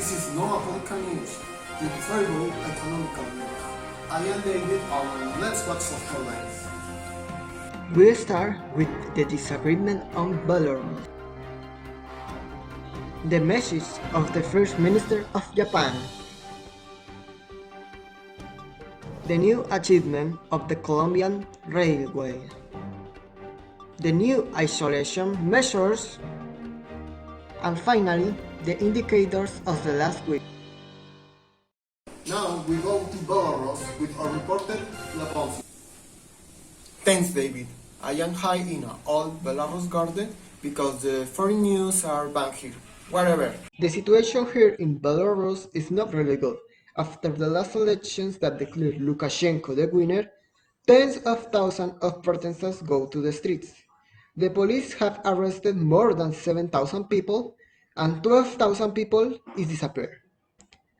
This is not political news, the favorable economical news. I am David and let's watch the headlines. We start with the disagreement on Belarus. The message of the First Minister of Japan. The new achievement of the Colombian Railway. The new isolation measures. And finally, the indicators of the last week. Now we go to Belarus with our reporter Leponsi. Thanks, David. I am high in an old Belarus garden because the foreign news are banned here. Whatever. The situation here in Belarus is not really good. After the last elections that declared Lukashenko the winner, tens of thousands of protesters go to the streets. The police have arrested more than 7,000 people and 12,000 people is disappeared.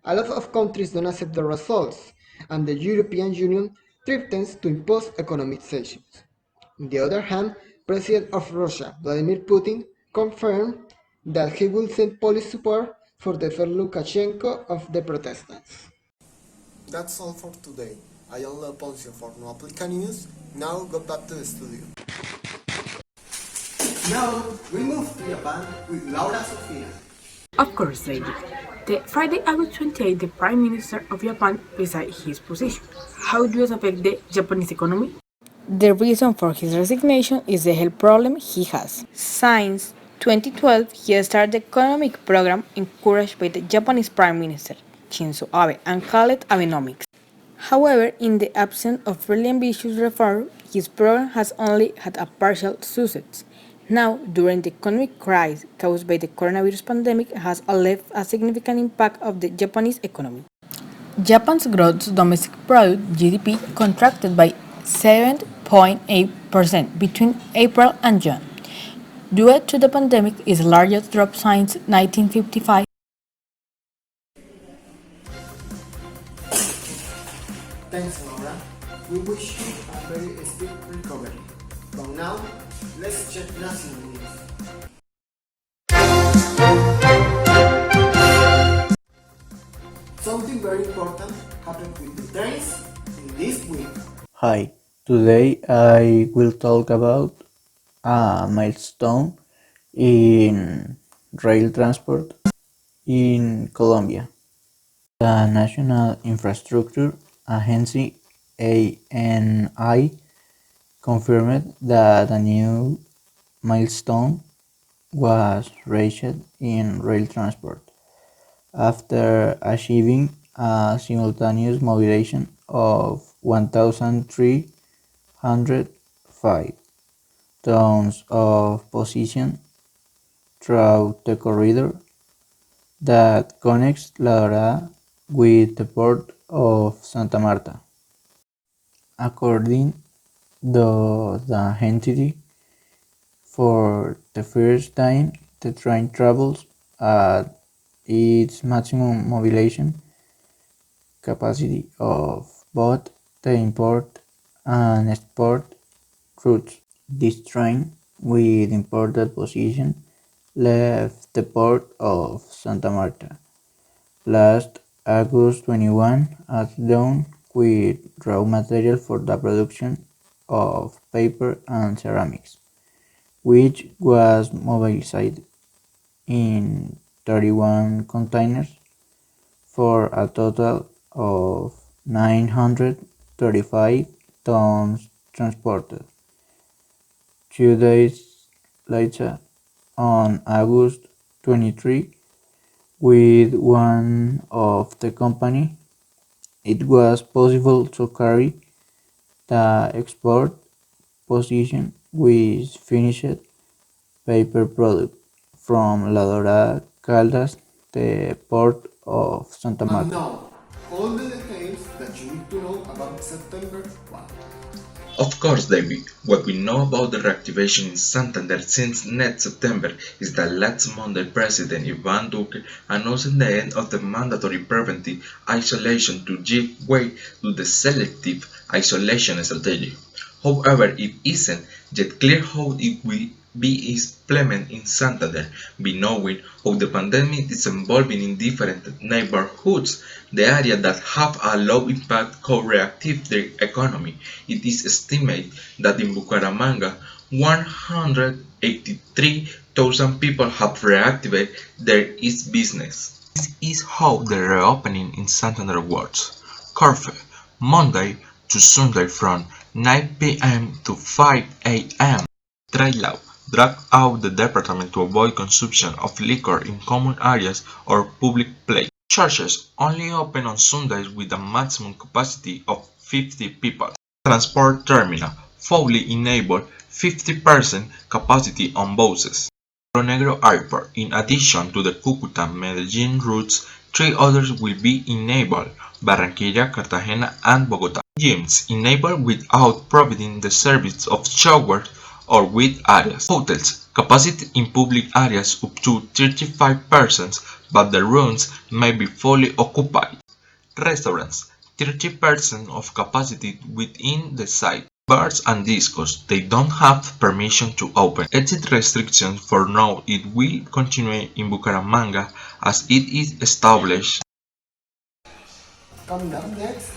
A lot of countries don't accept the results, and the European Union threatens to impose economic sanctions. On the other hand, President of Russia, Vladimir Putin, confirmed that he will send police support for defend Lukashenko of the protesters. That's all for today. I am Leoponcio for Noaplica News. Now go back to the studio. Now we move to Japan with Laura Sofia. Of course, David. The Friday, August 28, the Prime Minister of Japan resigned his position. How does it affect the Japanese economy? The reason for his resignation is the health problem he has. Since 2012, he started the economic program encouraged by the Japanese Prime Minister, Shinzo Abe, and called it Abenomics. However, in the absence of really ambitious reform, his program has only had a partial success. Now, during the economic crisis caused by the coronavirus pandemic, has left a significant impact on the Japanese economy. Japan's gross domestic product (GDP) contracted by 7.8% between April and June. Due to the pandemic, its largest drop since 1955. Thanks, Laura. We wish you a very speedy recovery. But now, let's check national news. Something very important happened with the trains in this week. Hi, today I will talk about a milestone in rail transport in Colombia. The National Infrastructure Agency ANI confirmed that a new milestone was reached in rail transport after achieving a simultaneous mobilization of 1,305 tons of position throughout the corridor that connects La Dorada with the port of Santa Marta. According to the entity, for the first time, the train travels at its maximum mobilization capacity of both the import and export routes. This train, with imported position, left the port of Santa Marta last August 21 at dawn with raw material for the production of paper and ceramics, which was mobilized in 31 containers for a total of 935 tons transported. 2 days later, on August 23, with one of the company, it was possible to carry the export position with finished paper product from La Dorada Caldas, the port of Santa And Marta. now, all the details that you need to know about September 1. Of course, David, what we know about the reactivation in Santander since next September is that last Monday President Iván Duque announced the end of the mandatory preventive isolation to give way to the selective isolation strategy. However, it isn't yet clear how it will be implemented in Santander, knowing how the pandemic is evolving in different neighborhoods. The areas that have a low impact could reactivate their economy. It is estimated that in Bucaramanga, 183,000 people have reactivated their business. This is how the reopening in Santander works. Curfew, Monday to Sunday from 9 p.m. to 5 a.m. Trade law drag out the department to avoid consumption of liquor in common areas or public places. Churches only open on Sundays with a maximum capacity of 50 people. Transport terminal fully enable 50% capacity on buses. Rio Negro Airport. In addition to the Cúcuta-Medellín routes, 3 others will be enabled: Barranquilla, Cartagena, and Bogotá. Gyms enabled without providing the service of showers or with areas. Hotels capacity in public areas up to 35%, but the rooms may be fully occupied. Restaurants 30% of capacity within the site. Bars and discos, they don't have permission to open. Exit restrictions for now it will continue in Bucaramanga as it is established. Coming up next,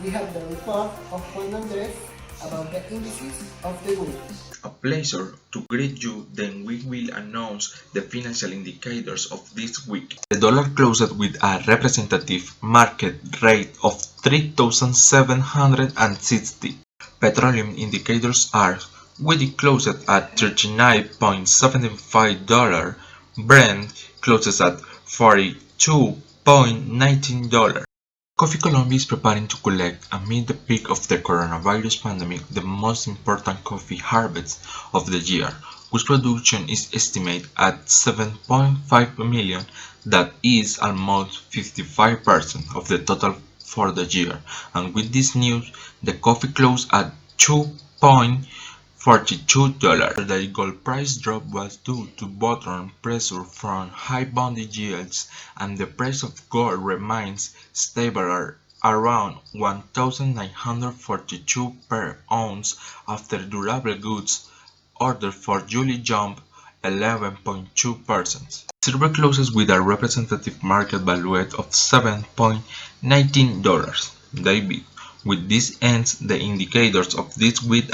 we have the report of Juan Andres about the indices of the week. A pleasure to greet you. Then we will announce the financial indicators of this week. The dollar closed with a representative market rate of 3,760. Petroleum indicators are: wheat closed at $39.75, Brent closes at $42.19. Coffee Colombia is preparing to collect, amid the peak of the coronavirus pandemic, the most important coffee harvest of the year, whose production is estimated at 7.5 million, that is almost 55% of the total for the year. And with this news, the coffee closed at $2.42. The gold price drop was due to bottom pressure from high bond yields, and the price of gold remains stable at around $1,942 per ounce after durable goods ordered for July jumped 11.2%. Silver closes with a representative market value of $7.19. David, with this ends the indicators of this week.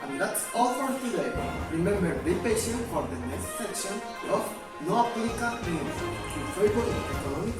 And that's all for today. Remember, be patient for the next section of No Aplica News, your favorite economic